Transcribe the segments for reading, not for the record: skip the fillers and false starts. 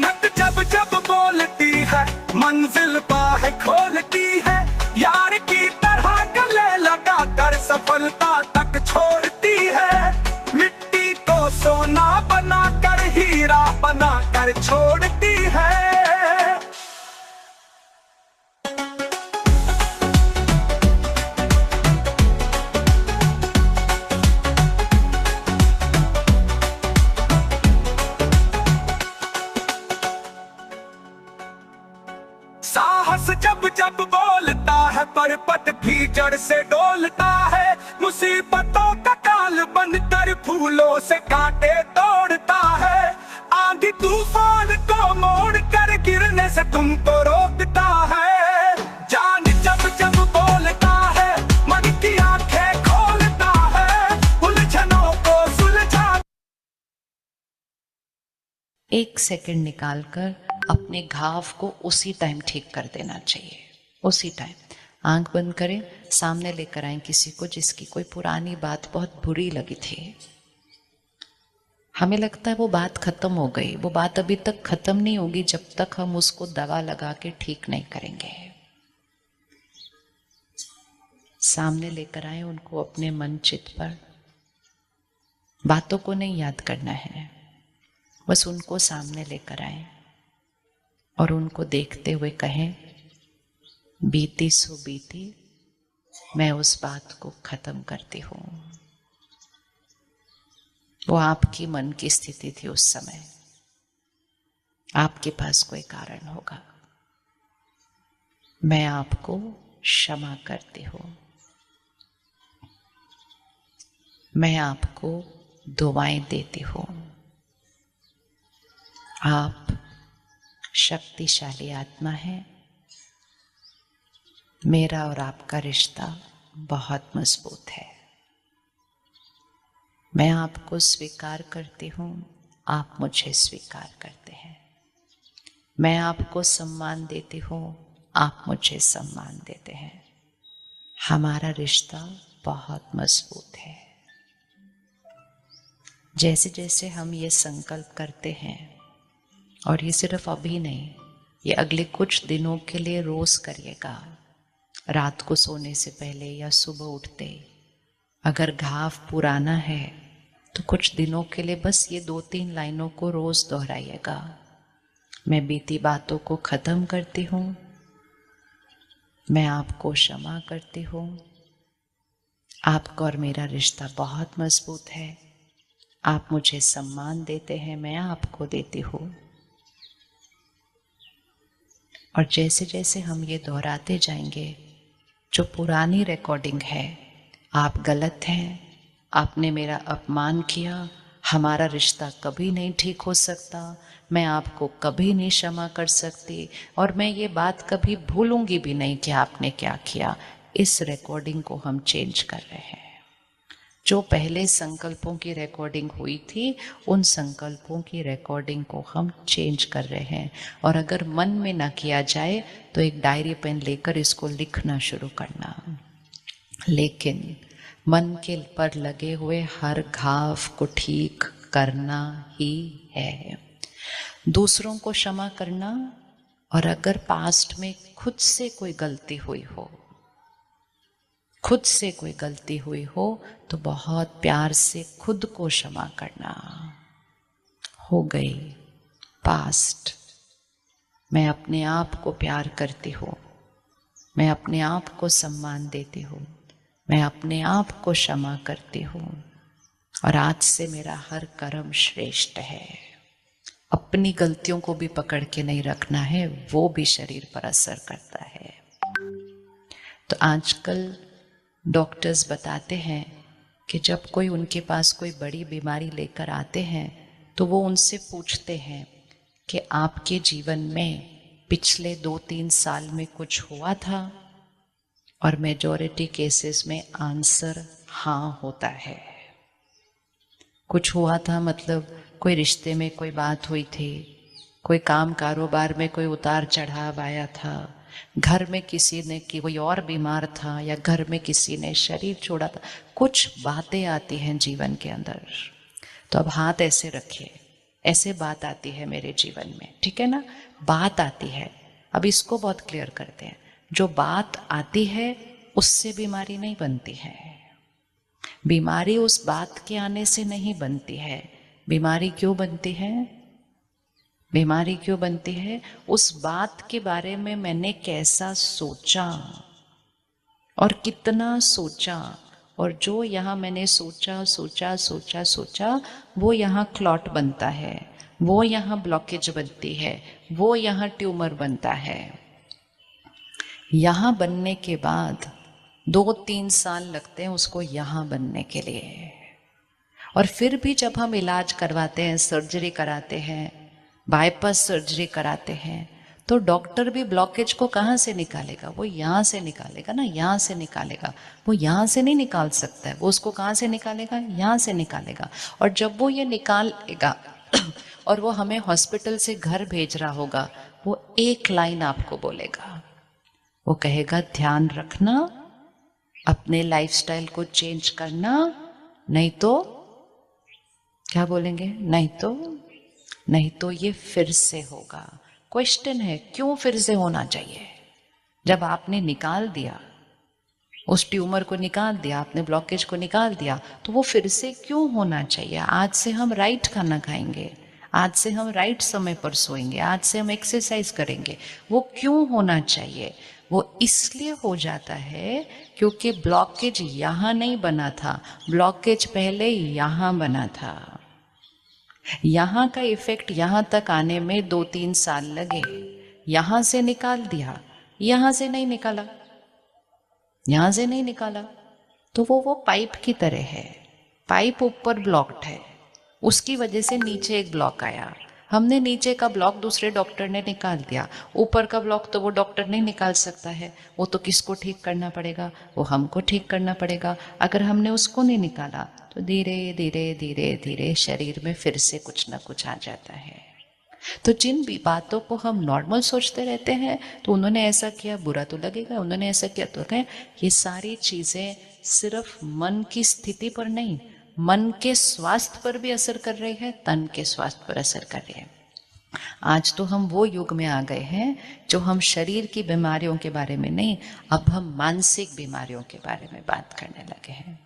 मेहनत जब जब बोलती है, मंजिल बाहें खोलती है। यार की तरह गले लगा कर सफलता तक छोड़ती है। मिट्टी को सोना बना कर, हीरा बना कर छोड़ती है। साहस जब जब बोलता है, पर्वत भी जड़ से डोलता है। मुसीबतों का काल बनकर फूलों से कांटे तोड़ता है। आंधी तूफान को मोड़ कर गिरने से तुमको रोकता है। जान जब जब बोलता है, मन की आंखें खोलता है। उलझनों को सुलझा। 1 सेकंड निकालकर अपने घाव को उसी टाइम ठीक कर देना चाहिए। उसी टाइम आंख बंद करें, सामने लेकर आए किसी को जिसकी कोई पुरानी बात बहुत बुरी लगी थी। हमें लगता है वो बात खत्म हो गई, वो बात अभी तक खत्म नहीं होगी जब तक हम उसको दवा लगा के ठीक नहीं करेंगे। सामने लेकर आए उनको अपने मन चित पर। बातों को नहीं याद करना है, बस उनको सामने लेकर आए और उनको देखते हुए कहें, बीती सो बीती, मैं उस बात को खत्म करती हूं। वो आपकी मन की स्थिति थी उस समय, आपके पास कोई कारण होगा। मैं आपको क्षमा करती हूं। मैं आपको दुआएं देती हूं। आप शक्तिशाली आत्मा है। मेरा और आपका रिश्ता बहुत मजबूत है। मैं आपको स्वीकार करती हूँ, आप मुझे स्वीकार करते हैं। मैं आपको सम्मान देती हूँ, आप मुझे सम्मान देते हैं। हमारा रिश्ता बहुत मजबूत है। जैसे जैसे हम ये संकल्प करते हैं, और ये सिर्फ अभी नहीं, ये अगले कुछ दिनों के लिए रोज करिएगा। रात को सोने से पहले या सुबह उठते, अगर घाव पुराना है तो कुछ दिनों के लिए बस ये 2-3 लाइनों को रोज दोहराइएगा। मैं बीती बातों को खत्म करती हूँ। मैं आपको क्षमा करती हूँ। आपका और मेरा रिश्ता बहुत मजबूत है। आप मुझे सम्मान देते हैं, मैं आपको देती हूँ। और जैसे जैसे हम ये दोहराते जाएंगे, जो पुरानी रिकॉर्डिंग है, आप गलत हैं, आपने मेरा अपमान किया, हमारा रिश्ता कभी नहीं ठीक हो सकता, मैं आपको कभी नहीं क्षमा कर सकती, और मैं ये बात कभी भूलूंगी भी नहीं कि आपने क्या किया। इस रिकॉर्डिंग को हम चेंज कर रहे हैं। जो पहले संकल्पों की रिकॉर्डिंग हुई थी, उन संकल्पों की रिकॉर्डिंग को हम चेंज कर रहे हैं। और अगर मन में ना किया जाए तो एक डायरी पेन लेकर इसको लिखना शुरू करना। लेकिन मन के पर लगे हुए हर घाव को ठीक करना ही है। दूसरों को क्षमा करना, और अगर पास्ट में खुद से कोई गलती हुई हो, खुद से कोई गलती हुई हो, तो बहुत प्यार से खुद को क्षमा करना। हो गई पास्ट। मैं अपने आप को प्यार करती हूँ, मैं अपने आप को सम्मान देती हूँ, मैं अपने आप को क्षमा करती हूँ, और आज से मेरा हर कर्म श्रेष्ठ है। अपनी गलतियों को भी पकड़ के नहीं रखना है, वो भी शरीर पर असर करता है। तो आजकल डॉक्टर्स बताते हैं कि जब कोई उनके पास कोई बड़ी बीमारी लेकर आते हैं तो वो उनसे पूछते हैं कि आपके जीवन में पिछले 2-3 साल में कुछ हुआ था, और मेजॉरिटी केसेस में आंसर हाँ होता है। कुछ हुआ था मतलब कोई रिश्ते में कोई बात हुई थी, कोई काम कारोबार में कोई उतार चढ़ाव आया था, घर में किसी ने कोई और बीमार था, या घर में किसी ने शरीर छोड़ा था। कुछ बातें आती हैं जीवन के अंदर। तो अब हाथ ऐसे रखिए, ऐसे बात आती है मेरे जीवन में, ठीक है ना, बात आती है। अब इसको बहुत क्लियर करते हैं, जो बात आती है उससे बीमारी नहीं बनती है। बीमारी उस बात के आने से नहीं बनती है। बीमारी क्यों बनती है? बीमारी क्यों बनती है? उस बात के बारे में मैंने कैसा सोचा और कितना सोचा, और जो यहाँ मैंने सोचा सोचा सोचा सोचा वो यहाँ क्लॉट बनता है, वो यहाँ ब्लॉकेज बनती है, वो यहाँ ट्यूमर बनता है। यहाँ बनने के बाद 2-3 साल लगते हैं उसको यहाँ बनने के लिए। और फिर भी जब हम इलाज करवाते हैं, सर्जरी कराते हैं, बाईपास सर्जरी कराते हैं, तो डॉक्टर भी ब्लॉकेज को कहाँ से निकालेगा? वो यहाँ से निकालेगा ना, यहाँ से निकालेगा। वो यहाँ से नहीं निकाल सकता है, वो उसको कहाँ से निकालेगा? यहाँ से निकालेगा। और जब वो ये निकालेगा और वो हमें हॉस्पिटल से घर भेज रहा होगा, वो एक लाइन आपको बोलेगा, वो कहेगा ध्यान रखना, अपने लाइफस्टाइल को चेंज करना, नहीं तो क्या बोलेंगे? नहीं तो ये फिर से होगा। क्वेश्चन है क्यों फिर से होना चाहिए? जब आपने निकाल दिया, उस ट्यूमर को निकाल दिया, आपने ब्लॉकेज को निकाल दिया, तो वो फिर से क्यों होना चाहिए? आज से हम राइट खाना खाएंगे, आज से हम राइट समय पर सोएंगे, आज से हम एक्सरसाइज करेंगे। वो क्यों होना चाहिए? वो इसलिए हो जाता है क्योंकि ब्लॉकेज यहाँ नहीं बना था, ब्लॉकेज पहले यहाँ बना था। यहाँ का इफेक्ट यहाँ तक आने में 2-3 साल लगे। यहाँ से निकाल दिया, यहाँ से नहीं निकाला, यहाँ से नहीं निकाला, तो वो पाइप की तरह है। पाइप ऊपर ब्लॉक्ड है, उसकी वजह से नीचे एक ब्लॉक आया। हमने नीचे का ब्लॉक दूसरे डॉक्टर ने निकाल दिया, ऊपर का ब्लॉक तो वो डॉक्टर नहीं निकाल सकता है, वो तो किसको ठीक करना पड़ेगा? वो हमको ठीक करना पड़ेगा। अगर हमने उसको नहीं निकाला तो धीरे धीरे धीरे धीरे शरीर में फिर से कुछ ना कुछ आ जाता है। तो जिन भी बातों को हम नॉर्मल सोचते रहते हैं, तो उन्होंने ऐसा किया, बुरा तो लगेगा, उन्होंने ऐसा किया तो कहें। ये सारी चीजें सिर्फ मन की स्थिति पर नहीं, मन के स्वास्थ्य पर भी असर कर रही है, तन के स्वास्थ्य पर असर कर रही है। आज तो हम वो युग में आ गए हैं जो हम शरीर की बीमारियों के बारे में नहीं, अब हम मानसिक बीमारियों के बारे में बात करने लगे हैं।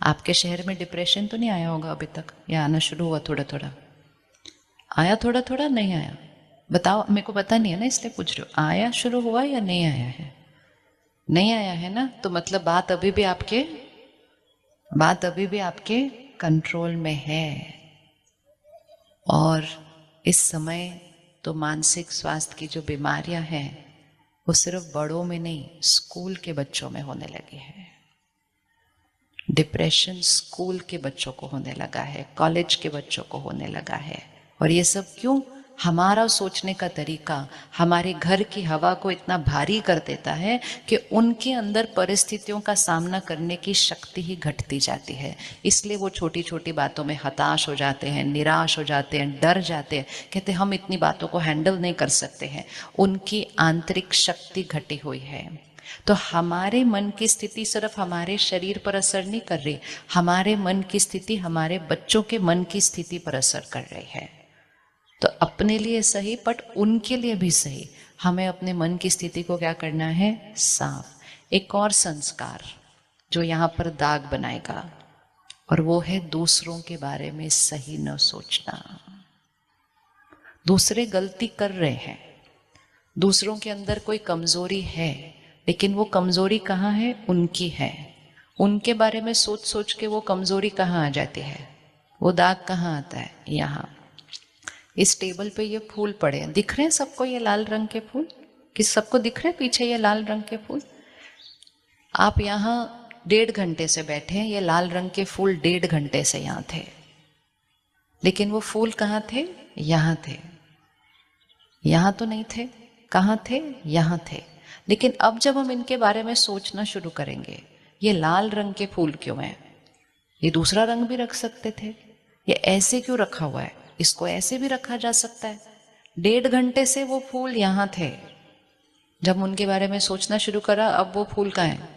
आपके शहर में डिप्रेशन तो नहीं आया होगा अभी तक, या आना शुरू हुआ थोड़ा थोड़ा? आया थोड़ा थोड़ा, नहीं आया? बताओ, मेरे को पता नहीं है ना, इसलिए पूछ रही हूँ, आया शुरू हुआ या नहीं आया है? नहीं आया है ना, तो मतलब बात अभी भी आपके कंट्रोल में है। और इस समय तो मानसिक स्वास्थ्य की जो बीमारियां हैं वो सिर्फ बड़ों में नहीं, स्कूल के बच्चों में होने लगी है। डिप्रेशन स्कूल के बच्चों को होने लगा है, कॉलेज के बच्चों को होने लगा है। और ये सब क्यों? हमारा सोचने का तरीका हमारे घर की हवा को इतना भारी कर देता है कि उनके अंदर परिस्थितियों का सामना करने की शक्ति ही घटती जाती है। इसलिए वो छोटी छोटी बातों में हताश हो जाते हैं, निराश हो जाते हैं, डर जाते हैं, कहते हैं हम इतनी बातों को हैंडल नहीं कर सकते हैं। उनकी आंतरिक शक्ति घटी हुई है। तो हमारे मन की स्थिति सिर्फ हमारे शरीर पर असर नहीं कर रही, हमारे मन की स्थिति हमारे बच्चों के मन की स्थिति पर असर कर रही है। तो अपने लिए सही, बट उनके लिए भी सही, हमें अपने मन की स्थिति को क्या करना है? साफ। एक और संस्कार जो यहाँ पर दाग बनाएगा, और वो है दूसरों के बारे में सही न सोचना। दूसरे गलती कर रहे हैं, दूसरों के अंदर कोई कमजोरी है, लेकिन वो कमजोरी कहाँ है? उनकी है। उनके बारे में सोच सोच के वो कमजोरी कहाँ आ जाती है? वो दाग कहाँ आता है? यहाँ। इस टेबल पे ये फूल पड़े हैं, दिख रहे हैं सबको ये लाल रंग के फूल? किस सबको दिख रहे हैं पीछे ये लाल रंग के फूल? आप यहाँ 1.5 घंटे से बैठे हैं, ये लाल रंग के फूल 1.5 घंटे से यहाँ थे, लेकिन वो फूल कहाँ थे? यहाँ थे। यहाँ तो नहीं थे। कहाँ थे? यहाँ थे। लेकिन अब जब हम इनके बारे में सोचना शुरू करेंगे, ये लाल रंग के फूल क्यों हैं? ये दूसरा रंग भी रख सकते थे, ये ऐसे क्यों रखा हुआ है? इसको ऐसे भी रखा जा सकता है। 1.5 घंटे से वो फूल यहाँ थे, जब उनके बारे में सोचना शुरू करा, अब वो फूल कहाँ है?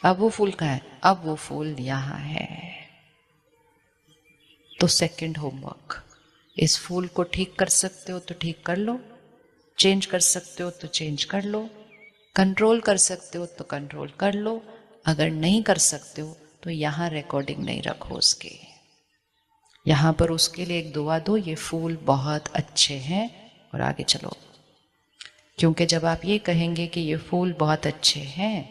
अब वो फूल कहाँ है? अब वो फूल यहाँ है। तो सेकंड होमवर्क, इस फूल को ठीक कर सकते हो तो ठीक कर लो, चेंज कर सकते हो तो चेंज कर लो, कंट्रोल कर सकते हो तो कंट्रोल कर लो, अगर नहीं कर सकते हो तो यहाँ रिकॉर्डिंग नहीं रखो उसकी। यहाँ पर उसके लिए एक दुआ दो, ये फूल बहुत अच्छे हैं और आगे चलो। क्योंकि जब आप ये कहेंगे कि ये फूल बहुत अच्छे हैं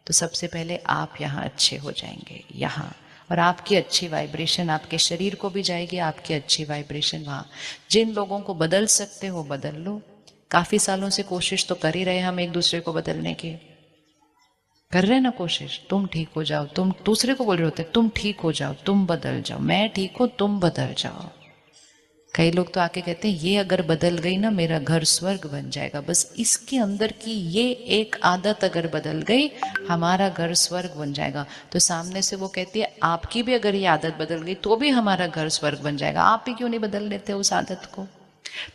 तो सबसे पहले आप यहाँ अच्छे हो जाएंगे यहाँ, और आपकी अच्छी वाइब्रेशन आपके शरीर को भी जाएगी, आपकी अच्छी वाइब्रेशन वहाँ। जिन लोगों को बदल सकते हो बदल लो। काफ़ी सालों से कोशिश तो कर ही रहे हम एक दूसरे को बदलने की, कर रहे हैं ना कोशिश। तुम ठीक हो जाओ, तुम दूसरे को बोल रहे होते तुम ठीक हो जाओ, तुम बदल जाओ, मैं ठीक हूँ तुम बदल जाओ। कई लोग तो आके कहते हैं ये अगर बदल गई ना मेरा घर स्वर्ग बन जाएगा। बस इसके अंदर की ये एक आदत अगर बदल गई हमारा घर स्वर्ग बन जाएगा। तो सामने से वो कहती है आपकी भी अगर ये आदत बदल गई तो भी हमारा घर स्वर्ग बन जाएगा, आप ही क्यों नहीं बदल लेते उस आदत को।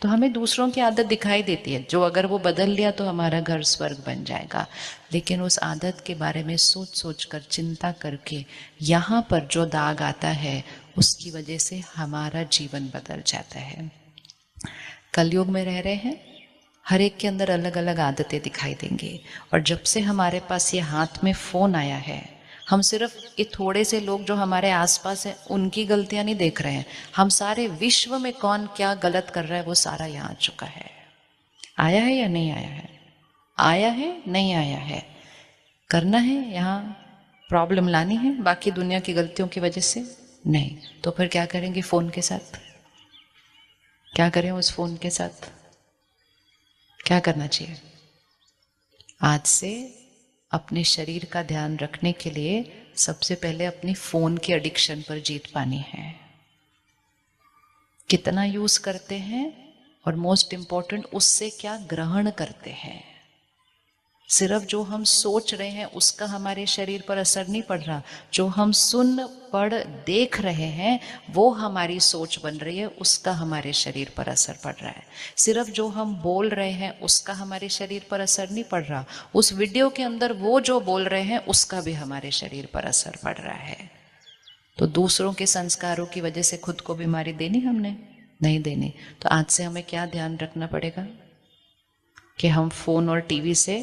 तो हमें दूसरों की आदत दिखाई देती है, जो अगर वो बदल लिया तो हमारा घर स्वर्ग बन जाएगा। लेकिन उस आदत के बारे में सोच सोच कर चिंता करके यहाँ पर जो दाग आता है उसकी वजह से हमारा जीवन बदल जाता है। कलयुग में रह रहे हैं, हर एक के अंदर अलग अलग आदतें दिखाई देंगी। और जब से हमारे पास ये हाथ में फ़ोन आया है, हम सिर्फ ये थोड़े से लोग जो हमारे आसपास हैं उनकी गलतियां नहीं देख रहे हैं, हम सारे विश्व में कौन क्या गलत कर रहा है वो सारा यहाँ आ चुका है। आया है या नहीं आया है? आया है नहीं आया है? करना है यहाँ प्रॉब्लम लानी है बाकी दुनिया की गलतियों की वजह से? नहीं। तो फिर क्या करेंगे फ़ोन के साथ? क्या करें उस फ़ोन के साथ? क्या करना चाहिए? आज से अपने शरीर का ध्यान रखने के लिए सबसे पहले अपनी फ़ोन के एडिक्शन पर जीत पानी है। कितना यूज़ करते हैं और मोस्ट इम्पॉर्टेंट उससे क्या ग्रहण करते हैं। सिर्फ जो हम सोच रहे हैं उसका हमारे शरीर पर असर नहीं पड़ रहा, जो हम सुन पढ़ देख रहे हैं वो हमारी सोच बन रही है, उसका हमारे शरीर पर असर पड़ रहा है। सिर्फ जो हम बोल रहे हैं उसका हमारे शरीर पर असर नहीं पड़ रहा, उस वीडियो के अंदर वो जो बोल रहे हैं उसका भी हमारे शरीर पर असर पड़ रहा है। तो दूसरों के संस्कारों की वजह से खुद को बीमारी देनी हमने नहीं देनी। तो आज से हमें क्या ध्यान रखना पड़ेगा कि हम फ़ोन और टीवी से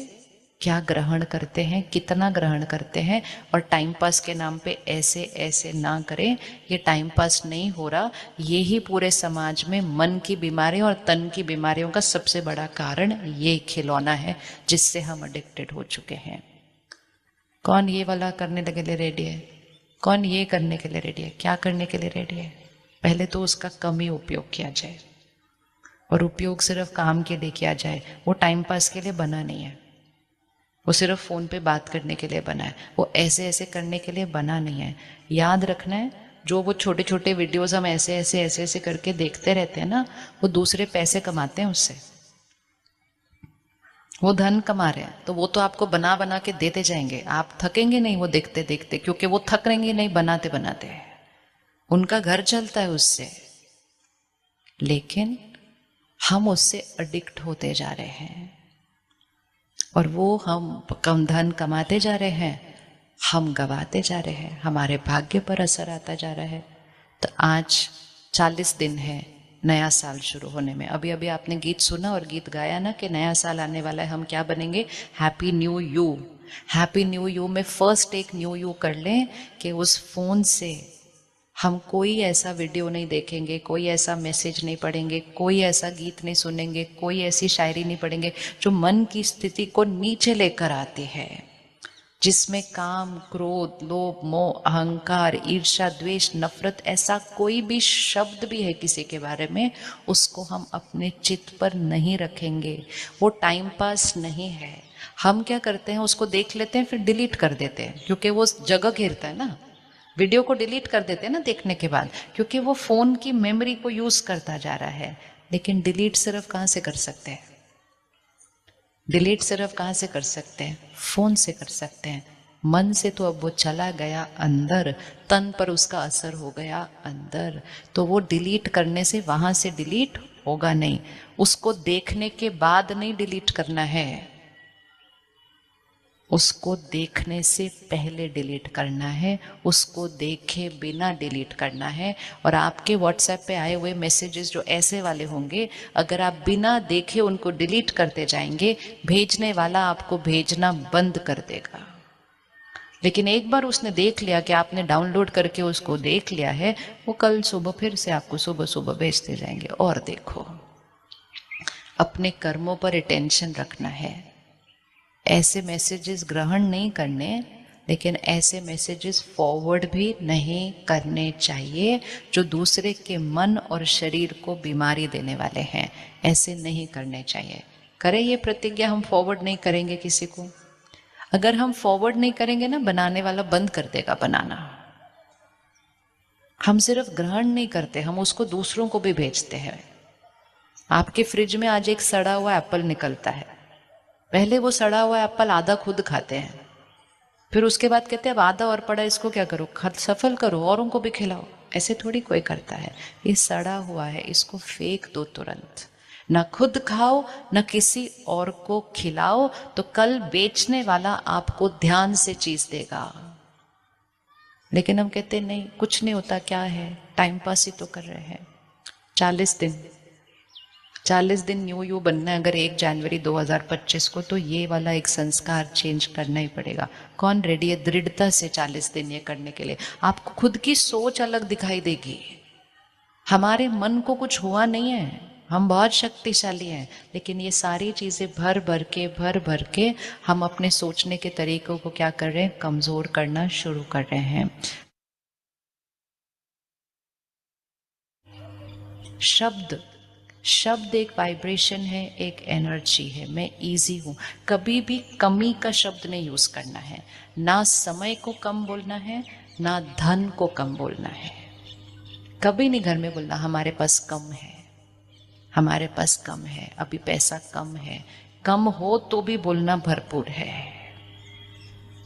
क्या ग्रहण करते हैं, कितना ग्रहण करते हैं, और टाइम पास के नाम पे ऐसे ऐसे ना करें। ये टाइम पास नहीं हो रहा, ये ही पूरे समाज में मन की बीमारी और तन की बीमारियों का सबसे बड़ा कारण ये खिलौना है जिससे हम एडिक्टेड हो चुके हैं। कौन ये वाला करने के लिए रेडी है? कौन ये करने के लिए रेडी है? क्या करने के लिए रेडी है? पहले तो उसका कम ही उपयोग किया जाए, और उपयोग सिर्फ काम के लिए किया जाए। वो टाइम पास के लिए बना नहीं है, वो सिर्फ फ़ोन पे बात करने के लिए बना है, वो ऐसे ऐसे करने के लिए बना नहीं है। याद रखना है, जो वो छोटे छोटे वीडियोस हम ऐसे ऐसे ऐसे ऐसे करके देखते रहते हैं ना, वो दूसरे पैसे कमाते हैं उससे, वो धन कमा रहे हैं। तो वो तो आपको बना बना के देते जाएंगे, आप थकेंगे नहीं वो देखते देखते, क्योंकि वो थक रहेंगे नहीं बनाते बनाते, उनका घर चलता है उससे। लेकिन हम उससे एडिक्ट होते जा रहे हैं, और वो हम कम धन कमाते जा रहे हैं, हम गवाते जा रहे हैं, हमारे भाग्य पर असर आता जा रहा है। तो आज 40 दिन है नया साल शुरू होने में। अभी अभी आपने गीत सुना और गीत गाया ना कि नया साल आने वाला है, हम क्या बनेंगे? Happy new you. Happy new you में फर्स्ट एक न्यू यू कर लें कि उस फोन से हम कोई ऐसा वीडियो नहीं देखेंगे, कोई ऐसा मैसेज नहीं पढ़ेंगे, कोई ऐसा गीत नहीं सुनेंगे, कोई ऐसी शायरी नहीं पढ़ेंगे जो मन की स्थिति को नीचे लेकर आती है, जिसमें काम, क्रोध, लोभ, मोह, अहंकार, ईर्ष्या, द्वेष, नफरत, ऐसा कोई भी शब्द भी है किसी के बारे में, उसको हम अपने चित्त पर नहीं रखेंगे। वो टाइम पास नहीं है। हम क्या करते हैं, उसको देख लेते हैं फिर डिलीट कर देते हैं, क्योंकि वो जगह घेरता है ना। वीडियो को डिलीट कर देते हैं ना देखने के बाद, क्योंकि वो फ़ोन की मेमोरी को यूज़ करता जा रहा है। लेकिन डिलीट सिर्फ कहाँ से कर सकते हैं? डिलीट सिर्फ कहाँ से कर सकते हैं? फ़ोन से कर सकते हैं। मन से तो अब वो चला गया अंदर, तन पर उसका असर हो गया अंदर, तो वो डिलीट करने से वहाँ से डिलीट होगा नहीं। उसको देखने के बाद नहीं डिलीट करना है, उसको देखने से पहले डिलीट करना है, उसको देखे बिना डिलीट करना है। और आपके व्हाट्सएप पे आए हुए मैसेजेस जो ऐसे वाले होंगे, अगर आप बिना देखे उनको डिलीट करते जाएंगे, भेजने वाला आपको भेजना बंद कर देगा। लेकिन एक बार उसने देख लिया कि आपने डाउनलोड करके उसको देख लिया है, वो कल सुबह फिर से आपको सुबह सुबह भेजते जाएंगे। और देखो, अपने कर्मों पर अटेंशन रखना है। ऐसे मैसेजेस ग्रहण नहीं करने, लेकिन ऐसे मैसेजेस फॉरवर्ड भी नहीं करने चाहिए जो दूसरे के मन और शरीर को बीमारी देने वाले हैं। ऐसे नहीं करने चाहिए। करें ये प्रतिज्ञा, हम फॉरवर्ड नहीं करेंगे किसी को। अगर हम फॉरवर्ड नहीं करेंगे ना, बनाने वाला बंद कर देगा बनाना। हम सिर्फ ग्रहण नहीं करते, हम उसको दूसरों को भी भेजते हैं। आपके फ्रिज में आज एक सड़ा हुआ एप्पल निकलता है, पहले वो सड़ा हुआ एप्पल आधा खुद खाते हैं, फिर उसके बाद कहते हैं अब आधा और पड़ा, इसको क्या करो, सफल करो, औरों को भी खिलाओ। ऐसे थोड़ी कोई करता है। ये सड़ा हुआ है, इसको फेंक दो तुरंत। न खुद खाओ, न किसी और को खिलाओ, तो कल बेचने वाला आपको ध्यान से चीज देगा। लेकिन हम कहते नहीं, कुछ नहीं होता, क्या है, टाइम पास ही तो कर रहे हैं। 40 दिन न्यू बनना है अगर 1 जनवरी 2025 को, तो ये वाला एक संस्कार चेंज करना ही पड़ेगा। कौन रेडी है दृढ़ता से 40 दिन ये करने के लिए? आपको खुद की सोच अलग दिखाई देगी। हमारे मन को कुछ हुआ नहीं है, हम बहुत शक्तिशाली हैं, लेकिन ये सारी चीज़ें भर भर के हम अपने सोचने के तरीकों को क्या कर रहे हैं, कमज़ोर करना शुरू कर रहे हैं। शब्द एक वाइब्रेशन है, एक एनर्जी है। मैं इजी हूँ, कभी भी कमी का शब्द नहीं यूज़ करना है। ना समय को कम बोलना है, ना धन को कम बोलना है। कभी नहीं घर में बोलना हमारे पास कम है, हमारे पास कम है, अभी पैसा कम है। कम हो तो भी बोलना भरपूर है,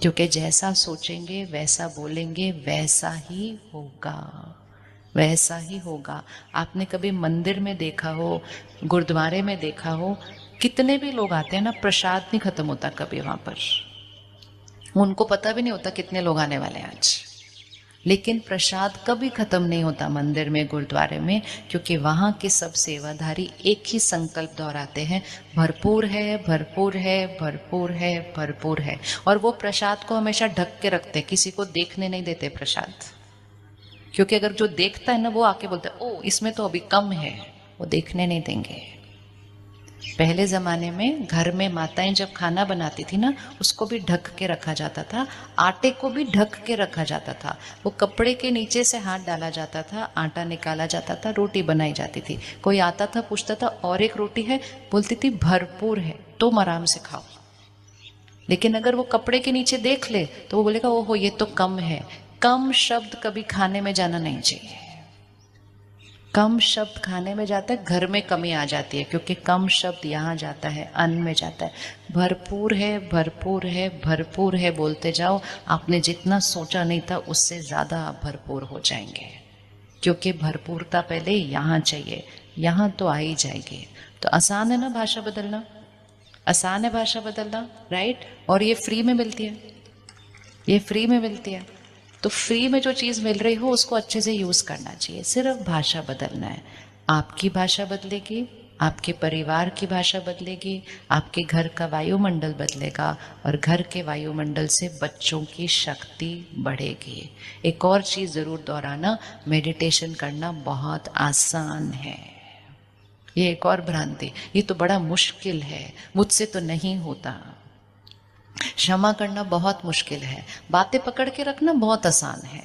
क्योंकि जैसा सोचेंगे वैसा बोलेंगे, वैसा ही होगा, वैसा ही होगा। आपने कभी मंदिर में देखा हो, गुरुद्वारे में देखा हो, कितने भी लोग आते हैं ना, प्रसाद नहीं खत्म होता कभी वहां पर। उनको पता भी नहीं होता कितने लोग आने वाले हैं आज, लेकिन प्रसाद कभी खत्म नहीं होता मंदिर में, गुरुद्वारे में, क्योंकि वहाँ के सब सेवाधारी एक ही संकल्प दोहराते हैं, भरपूर है, भरपूर है, भरपूर है, भरपूर है। और वो प्रसाद को हमेशा ढक के रखते हैं, किसी को देखने नहीं देते प्रसाद, क्योंकि अगर जो देखता है ना, वो आके बोलता है ओ इसमें तो अभी कम है, वो देखने नहीं देंगे। पहले ज़माने में घर में माताएं जब खाना बनाती थी ना, उसको भी ढक के रखा जाता था, आटे को भी ढक के रखा जाता था। वो कपड़े के नीचे से हाथ डाला जाता था, आटा निकाला जाता था, रोटी बनाई जाती थी। कोई आता था, पूछता था और एक रोटी है, बोलती थी भरपूर है, तुम आराम से खाओ। लेकिन अगर वो कपड़े के नीचे देख ले तो वो बोलेगा ओहो ये तो कम है। कम शब्द कभी खाने में जाना नहीं चाहिए। कम शब्द खाने में जाता है, घर में कमी आ जाती है, क्योंकि कम शब्द यहाँ जाता है, अन्न में जाता है। भरपूर है, भरपूर है, भरपूर है बोलते जाओ। आपने जितना सोचा नहीं था उससे ज़्यादा आप भरपूर हो जाएंगे, क्योंकि भरपूरता पहले यहाँ चाहिए, यहाँ तो आ ही जाएगी। तो आसान है ना भाषा बदलना, आसान है भाषा बदलना, राइट। और ये फ्री में मिलती है, ये फ्री में मिलती है। तो फ्री में जो चीज़ मिल रही हो उसको अच्छे से यूज़ करना चाहिए। सिर्फ भाषा बदलना है, आपकी भाषा बदलेगी, आपके परिवार की भाषा बदलेगी, आपके घर का वायुमंडल बदलेगा, और घर के वायुमंडल से बच्चों की शक्ति बढ़ेगी। एक और चीज़ ज़रूर दोहराना, मेडिटेशन करना बहुत आसान है। ये एक और भ्रांति, ये तो बड़ा मुश्किल है, मुझसे तो नहीं होता। क्षमा करना बहुत मुश्किल है, बातें पकड़ के रखना बहुत आसान है।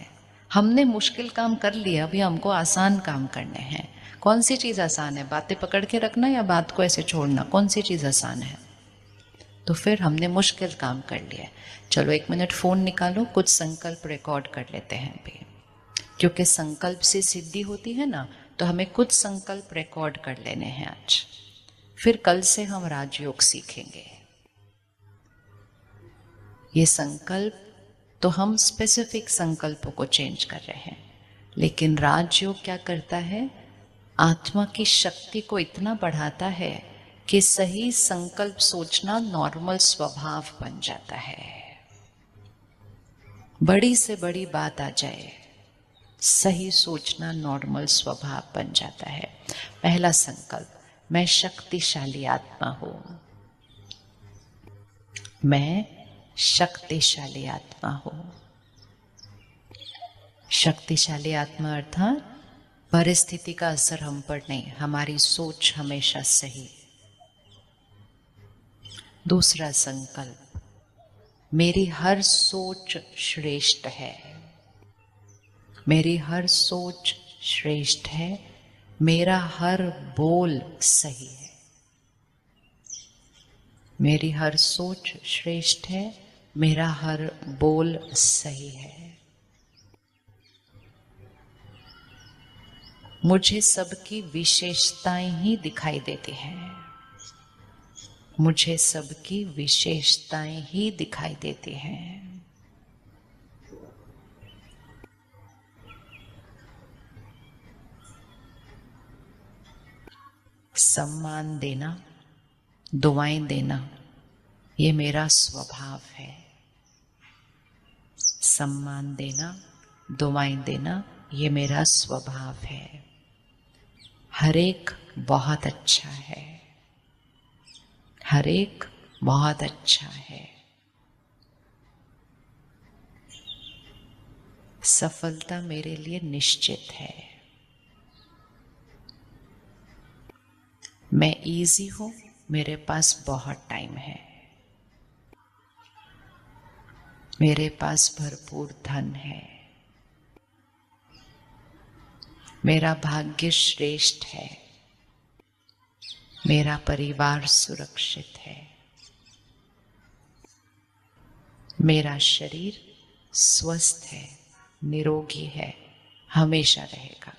हमने मुश्किल काम कर लिया, अभी हमको आसान काम करने हैं। कौन सी चीज़ आसान है, बातें पकड़ के रखना या बात को ऐसे छोड़ना? कौन सी चीज़ आसान है? तो फिर हमने मुश्किल काम कर लिया। चलो 1 मिनट फ़ोन निकालो, कुछ संकल्प रिकॉर्ड कर लेते हैं अभी, क्योंकि संकल्प से सिद्धि होती है ना, तो हमें कुछ संकल्प रिकॉर्ड कर लेने हैं आज। फिर कल से हम राजयोग सीखेंगे। ये संकल्प तो हम स्पेसिफिक संकल्पों को चेंज कर रहे हैं, लेकिन राजयोग क्या करता है, आत्मा की शक्ति को इतना बढ़ाता है कि सही संकल्प सोचना नॉर्मल स्वभाव बन जाता है। बड़ी से बड़ी बात आ जाए, सही सोचना नॉर्मल स्वभाव बन जाता है। पहला संकल्प, मैं शक्तिशाली आत्मा हूं। मैं शक्तिशाली आत्मा हूं। शक्तिशाली आत्मा अर्थात परिस्थिति का असर हम पर नहीं, हमारी सोच हमेशा सही। दूसरा संकल्प, मेरी हर सोच श्रेष्ठ है। मेरी हर सोच श्रेष्ठ है। मेरा हर बोल सही है। मेरी हर सोच श्रेष्ठ है। मेरा हर बोल सही है। मुझे सबकी विशेषताएं ही दिखाई देती हैं। मुझे सबकी विशेषताएं ही दिखाई देती हैं। सम्मान देना, दुआएं देना, ये मेरा स्वभाव है। सम्मान देना, दुआएं देना, ये मेरा स्वभाव है। हर एक बहुत अच्छा है। हर एक बहुत अच्छा है। सफलता मेरे लिए निश्चित है। मैं इजी हूं, मेरे पास बहुत टाइम है। मेरे पास भरपूर धन है। मेरा भाग्य श्रेष्ठ है। मेरा परिवार सुरक्षित है। मेरा शरीर स्वस्थ है, निरोगी है, हमेशा रहेगा।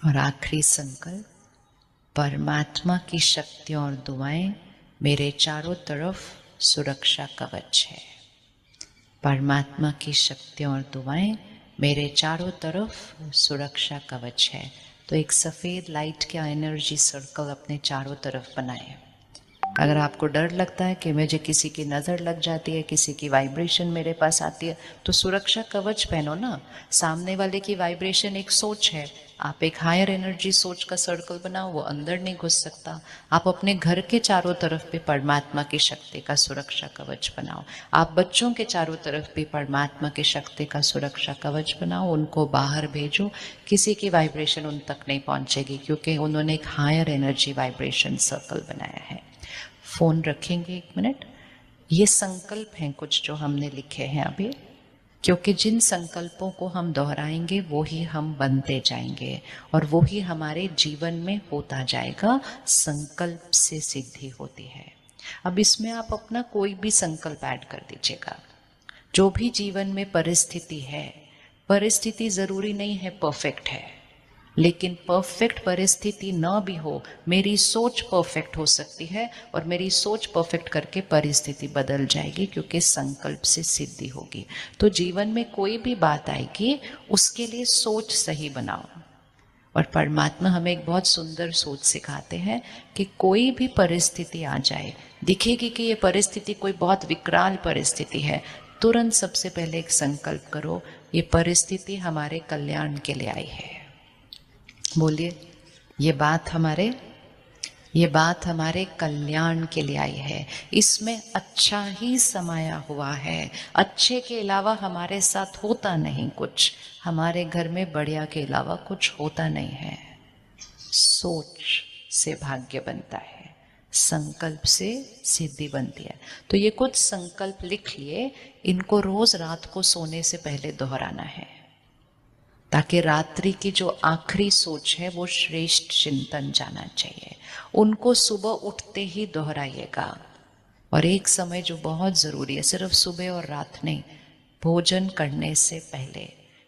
और आखिरी संकल्प, परमात्मा की शक्तियां और दुआएं मेरे चारों तरफ सुरक्षा कवच है। परमात्मा की शक्तियां और दुआएं मेरे चारों तरफ सुरक्षा कवच है। तो एक सफ़ेद लाइट का एनर्जी सर्कल अपने चारों तरफ बनाएं। अगर आपको डर लगता है कि मुझे किसी की नज़र लग जाती है, किसी की वाइब्रेशन मेरे पास आती है, तो सुरक्षा कवच पहनो ना। सामने वाले की वाइब्रेशन एक सोच है, आप एक हायर एनर्जी सोच का सर्कल बनाओ, वो अंदर नहीं घुस सकता। आप अपने घर के चारों तरफ भी परमात्मा की शक्ति का सुरक्षा कवच बनाओ। आप बच्चों के चारों तरफ भी परमात्मा की शक्ति का सुरक्षा कवच बनाओ। उनको बाहर भेजो, किसी की वाइब्रेशन उन तक नहीं पहुंचेगी, क्योंकि उन्होंने एक हायर एनर्जी वाइब्रेशन सर्कल बनाया है। फोन रखेंगे 1 मिनट। ये संकल्प हैं कुछ जो हमने लिखे हैं अभी, क्योंकि जिन संकल्पों को हम दोहराएंगे वो ही हम बनते जाएंगे और वो ही हमारे जीवन में होता जाएगा। संकल्प से सिद्धि होती है। अब इसमें आप अपना कोई भी संकल्प ऐड कर दीजिएगा। जो भी जीवन में परिस्थिति है, परिस्थिति जरूरी नहीं है परफेक्ट है, लेकिन परफेक्ट परिस्थिति न भी हो, मेरी सोच परफेक्ट हो सकती है और मेरी सोच परफेक्ट करके परिस्थिति बदल जाएगी, क्योंकि संकल्प से सिद्धि होगी। तो जीवन में कोई भी बात आएगी, उसके लिए सोच सही बनाओ। और परमात्मा हमें एक बहुत सुंदर सोच सिखाते हैं कि कोई भी परिस्थिति आ जाए, दिखेगी कि ये परिस्थिति कोई बहुत विकराल परिस्थिति है, तुरंत सबसे पहले एक संकल्प करो, ये परिस्थिति हमारे कल्याण के लिए आई है। बोलिए, ये बात हमारे कल्याण के लिए आई है। इसमें अच्छा ही समाया हुआ है। अच्छे के अलावा हमारे साथ होता नहीं कुछ। हमारे घर में बढ़िया के अलावा कुछ होता नहीं है। सोच से भाग्य बनता है, संकल्प से सिद्धि बनती है। तो ये कुछ संकल्प लिख लिए, इनको रोज रात को सोने से पहले दोहराना है, ताकि रात्रि की जो आखिरी सोच है वो श्रेष्ठ चिंतन जाना चाहिए। उनको सुबह उठते ही दोहराइएगा। और एक समय जो बहुत ज़रूरी है, सिर्फ सुबह और रात नहीं, भोजन करने से पहले,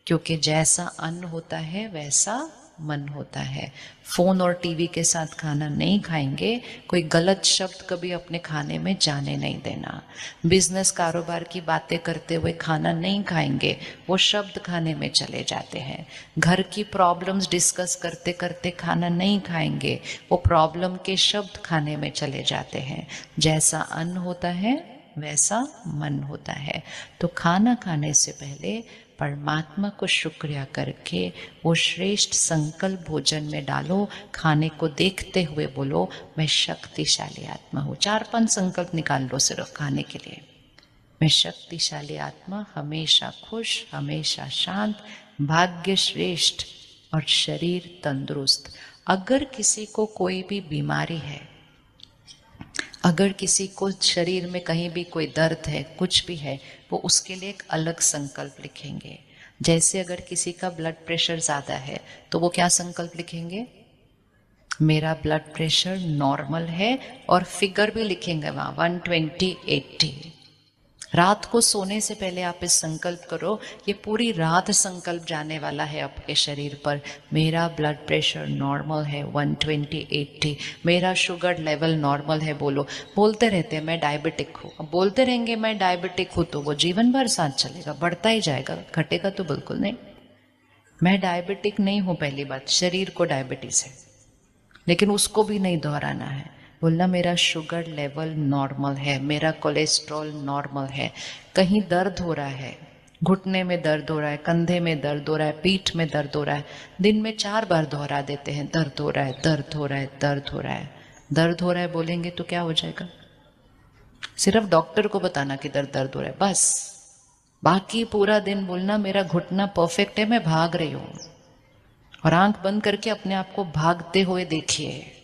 क्योंकि जैसा अन्न होता है वैसा मन होता है। फोन और टीवी के साथ खाना नहीं खाएंगे, कोई गलत शब्द कभी अपने खाने में जाने नहीं देना। बिजनेस कारोबार की बातें करते हुए खाना नहीं खाएंगे, वो शब्द खाने में चले जाते हैं। घर की प्रॉब्लम्स डिस्कस करते करते खाना नहीं खाएंगे, वो प्रॉब्लम के शब्द खाने में चले जाते हैं। जैसा अन्न होता है वैसा मन होता है। तो खाना खाने से पहले परमात्मा को शुक्रिया करके वो श्रेष्ठ संकल्प भोजन में डालो। खाने को देखते हुए बोलो, मैं शक्तिशाली आत्मा हूँ। 4-5 संकल्प निकाल लो सिर्फ खाने के लिए। मैं शक्तिशाली आत्मा, हमेशा खुश, हमेशा शांत, भाग्य श्रेष्ठ और शरीर तंदुरुस्त। अगर किसी को कोई भी बीमारी है, अगर किसी को शरीर में कहीं भी कोई दर्द है, कुछ भी है, वो उसके लिए एक अलग संकल्प लिखेंगे। जैसे अगर किसी का ब्लड प्रेशर ज़्यादा है तो वो क्या संकल्प लिखेंगे? मेरा ब्लड प्रेशर नॉर्मल है, और फिगर भी लिखेंगे वहाँ 120/80। रात को सोने से पहले आप इस संकल्प करो, ये पूरी रात संकल्प जाने वाला है आपके शरीर पर। मेरा ब्लड प्रेशर नॉर्मल है 120/80, मेरा शुगर लेवल नॉर्मल है। बोलो, बोलते रहते हैं मैं डायबिटिक हूँ। अब बोलते रहेंगे मैं डायबिटिक हूँ तो वो जीवन भर साथ चलेगा, बढ़ता ही जाएगा, घटेगा तो बिल्कुल नहीं। मैं डायबिटिक नहीं हूँ, पहली बात, शरीर को डायबिटीज है, लेकिन उसको भी नहीं दोहराना है। बोलना मेरा शुगर लेवल नॉर्मल है, मेरा कोलेस्ट्रॉल नॉर्मल है। कहीं दर्द हो रहा है, घुटने में दर्द हो रहा है, कंधे में दर्द हो रहा है, पीठ में दर्द हो रहा है, दिन में 4 बार दोहरा देते हैं, दर्द हो रहा है, दर्द हो रहा है, दर्द हो रहा है। दर्द हो रहा है बोलेंगे तो क्या हो जाएगा? सिर्फ डॉक्टर को बताना कि दर्द दर्द हो रहा है, बस। बाकी पूरा दिन बोलना मेरा घुटना परफेक्ट है, मैं भाग रही हूं। और आंख बंद करके अपने आप को भागते हुए देखिए।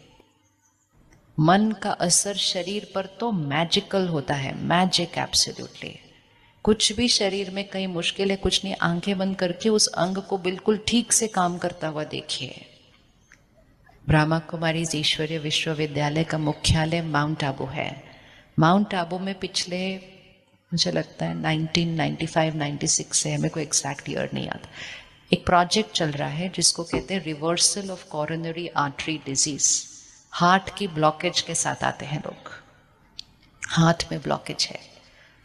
मन का असर शरीर पर तो मैजिकल होता है, मैजिक एब्सोल्युटली। कुछ भी शरीर में कहीं मुश्किल है, कुछ नहीं, आंखें बंद करके उस अंग को बिल्कुल ठीक से काम करता हुआ देखिए। ब्रह्मा कुमारी ईश्वरीय विश्वविद्यालय का मुख्यालय माउंट आबू है। माउंट आबू में पिछले, मुझे लगता है 1995-96 से, हमें कोई एग्जैक्ट ईयर नहीं याद, एक प्रोजेक्ट चल रहा है जिसको कहते हैं reversal of coronary artery disease. Heart की ब्लॉकेज के साथ आते हैं लोग, हाथ में ब्लॉकेज है,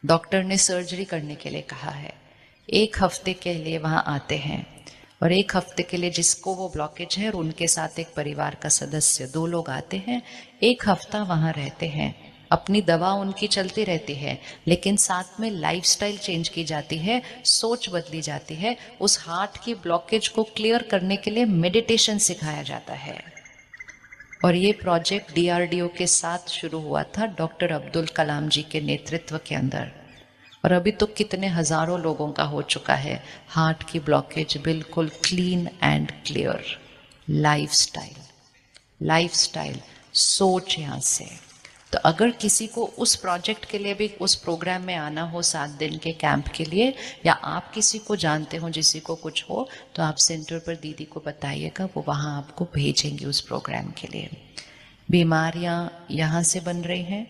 डॉक्टर ने सर्जरी करने के लिए कहा है। 1 हफ्ते के लिए वहाँ आते हैं, और 1 हफ्ते के लिए जिसको वो ब्लॉकेज है और उनके साथ एक परिवार का सदस्य, 2 लोग आते हैं। 1 हफ्ता वहाँ रहते हैं, अपनी दवा उनकी चलती रहती है, लेकिन साथ में लाइफस्टाइल चेंज की जाती है, सोच बदली जाती है। उस हार्ट की ब्लॉकेज को क्लियर करने के लिए मेडिटेशन सिखाया जाता है। और ये प्रोजेक्ट DRDO के साथ शुरू हुआ था, डॉक्टर अब्दुल कलाम जी के नेतृत्व के अंदर। और अभी तो कितने हजारों लोगों का हो चुका है हार्ट की ब्लॉकेज बिल्कुल clean and clear. Lifestyle, lifestyle, सोच यहाँ से। तो अगर किसी को उस प्रोजेक्ट के लिए भी उस प्रोग्राम में आना हो, 7 दिन के कैंप के लिए, या आप किसी को जानते हो जिसी को कुछ हो, तो आप सेंटर पर दीदी को बताइएगा, वो वहाँ आपको भेजेंगे उस प्रोग्राम के लिए। बीमारियाँ यहाँ से बन रही हैं,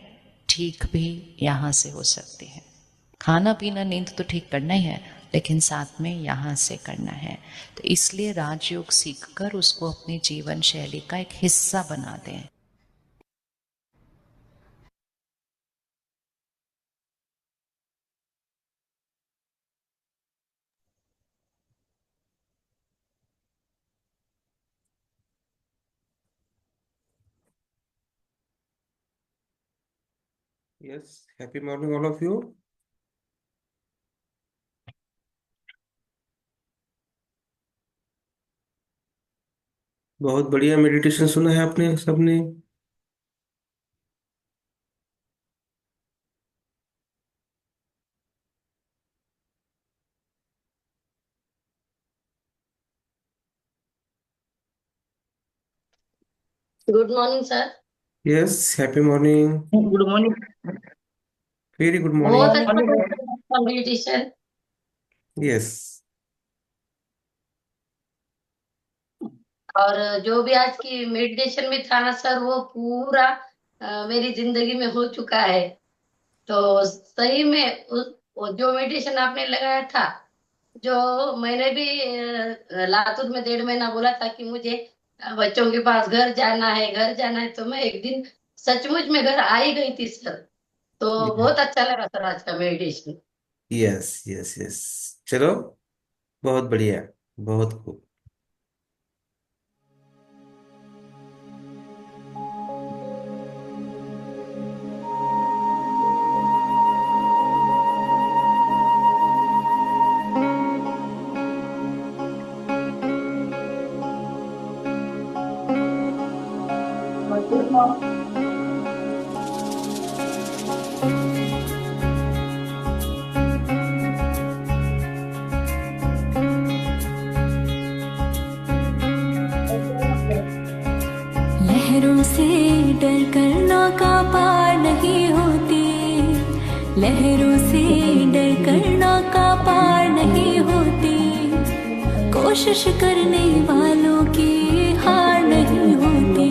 ठीक भी यहाँ से हो सकती हैं। खाना पीना नींद तो ठीक करना ही है, लेकिन साथ में यहाँ से करना है। तो इसलिए राजयोग सीखकर उसको अपनी जीवन शैली का एक हिस्सा बना दें। Yes, happy morning, all of you. बहुत बढ़िया मेडिटेशन सुना है आपने सबने। Good morning sir. Yes, happy morning, good morning. Very good बहुत मॉर्निंग। अच्छा मेडिटेशन। यस, और जो भी आज की मेडिटेशन में था ना सर, वो पूरा मेरी जिंदगी में हो चुका है। तो सही में वो जो मेडिटेशन आपने लगाया था जो मैंने भी लातूर में 1.5 महीना बोला था कि मुझे बच्चों के पास घर जाना है, घर जाना है, तो मैं एक दिन सचमुच में घर आ ही गई थी सर। तो बहुत अच्छा लगा सर आज का मेडिटेशन। Yes yes yes. चलो, बहुत बढ़िया, बहुत खूब। लहरों से डर कर नौका पार नहीं होती, लहरों से डर कर नौका पार नहीं होती, कोशिश करने वालों की हार नहीं होती,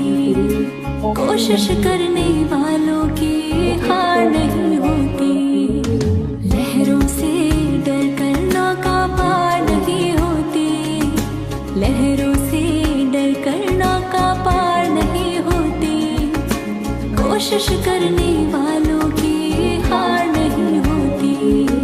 कोशिश करने वालों की हार नहीं होती। लहरों से डर कर नौका पार नहीं होती, लहरों से डर कर नौका पार नहीं होती, कोशिश करने वालों